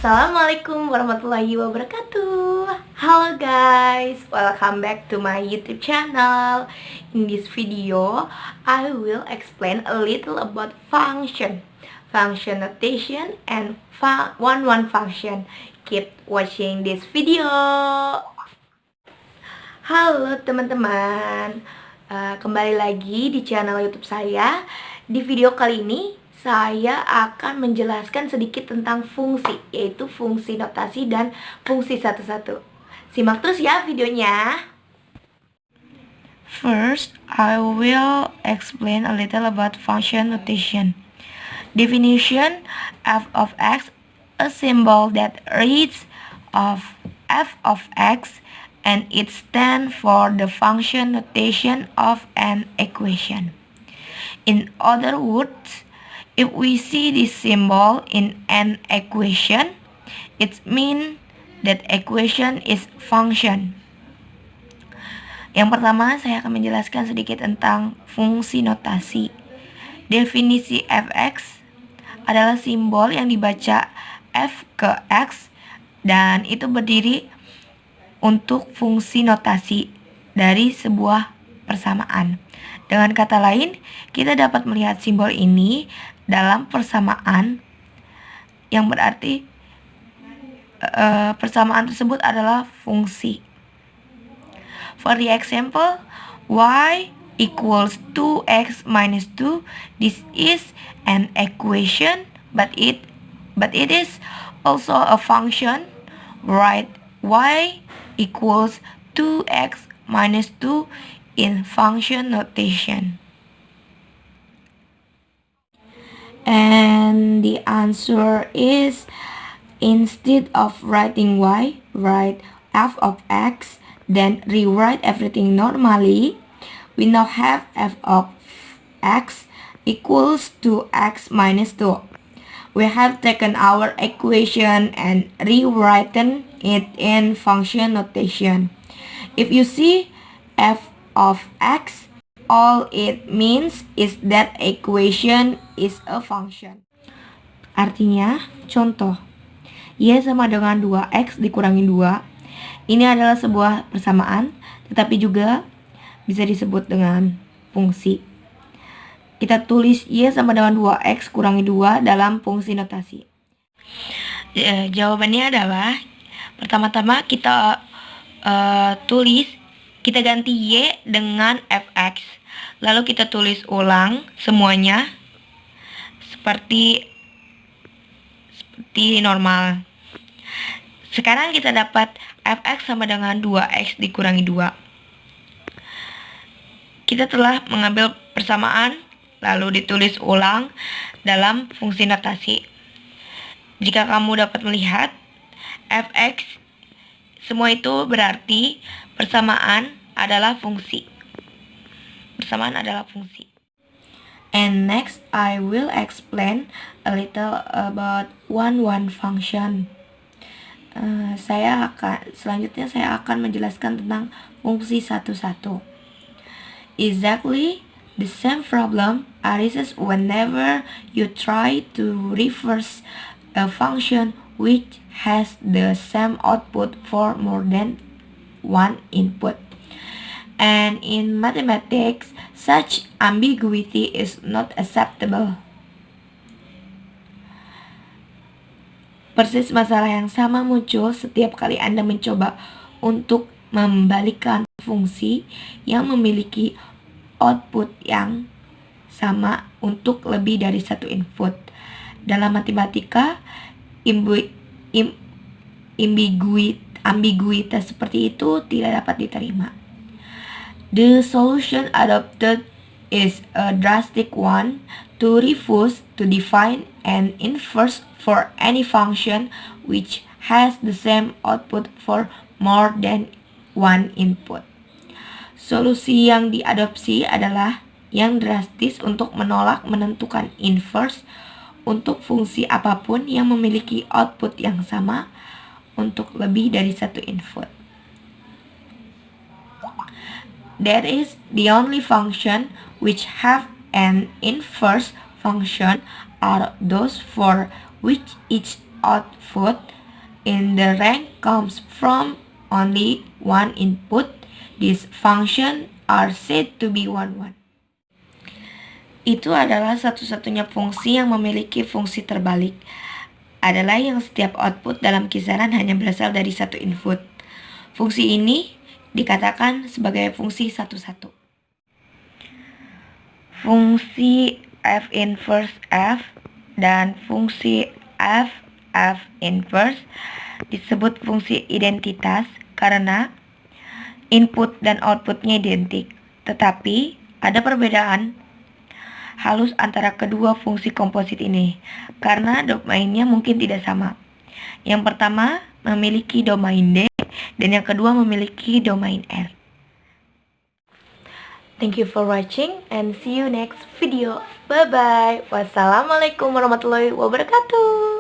Assalamualaikum warahmatullahi wabarakatuh. Halo guys, welcome back to my YouTube channel. In this video, I will explain a little about function notation, and one function. Keep watching this video. Halo teman-teman, kembali lagi di channel YouTube saya. Di video kali ini saya akan menjelaskan sedikit tentang fungsi, yaitu fungsi notasi dan fungsi satu-satu. Simak terus ya videonya. First, I will explain a little about function notation. Definition: f of x, a symbol that reads of f of x, and it stands for the function notation of an equation. In other words, if we see this symbol in an equation, it means that equation is function. Yang pertama, saya akan menjelaskan sedikit tentang fungsi notasi. Definisi fx adalah simbol yang dibaca f ke x, dan itu berdiri untuk fungsi notasi dari sebuah persamaan. Dengan kata lain, kita dapat melihat simbol ini dalam persamaan, yang berarti persamaan tersebut adalah fungsi. For the example, y equals 2x minus 2. This is an equation, but it is also a function. Write y equals 2x minus 2 in function notation. And the answer is, instead of writing y, write f of x, then rewrite everything normally. We now have f of x equals 2x minus 2. We have taken our equation and rewritten it in function notation. If you see f of x, all it means is that equation is a function. Artinya, contoh, y sama dengan 2x dikurangi 2. Ini adalah sebuah persamaan, tetapi juga bisa disebut dengan fungsi. Kita tulis y sama dengan 2x kurangi 2 dalam fungsi notasi. Jawabannya adalah, pertama-tama kita kita ganti y dengan fx, lalu kita tulis ulang semuanya seperti normal. Sekarang kita dapat fx sama dengan 2x dikurangi 2. Kita telah mengambil persamaan lalu ditulis ulang dalam fungsi notasi. Jika kamu dapat melihat, fx semua itu berarti persamaan adalah fungsi. Persamaan adalah fungsi. And next, I will explain a little about one function. Selanjutnya saya akan menjelaskan tentang fungsi satu-satu. Exactly the same problem arises whenever you try to reverse a function which has the same output for more than one input. And in mathematics, such ambiguity is not acceptable. Persis masalah yang sama muncul setiap kali Anda mencoba untuk membalikkan fungsi yang memiliki output yang sama untuk lebih dari satu input. Dalam matematika, ambiguitas seperti itu tidak dapat diterima. The solution adopted is a drastic one: to refuse to define an inverse for any function which has the same output for more than one input. Solusi yang diadopsi adalah yang drastis untuk menolak menentukan inverse untuk fungsi apapun yang memiliki output yang sama untuk lebih dari satu input. That is, the only function which have an inverse function are those for which each output in the rank comes from only one input, these functions are said to be one-one. Itu adalah satu-satunya fungsi yang memiliki fungsi terbalik. Adalah yang setiap output dalam kisaran hanya berasal dari satu input. Fungsi ini dikatakan sebagai fungsi satu-satu. Fungsi f inverse f dan fungsi f inverse disebut fungsi identitas karena input dan outputnya identik. Tetapi ada perbedaan halus antara kedua fungsi komposit ini karena domainnya mungkin tidak sama. Yang pertama memiliki domain D dan yang kedua memiliki domain R. Thank you for watching and see you next video. Bye bye. Wassalamualaikum warahmatullahi wabarakatuh.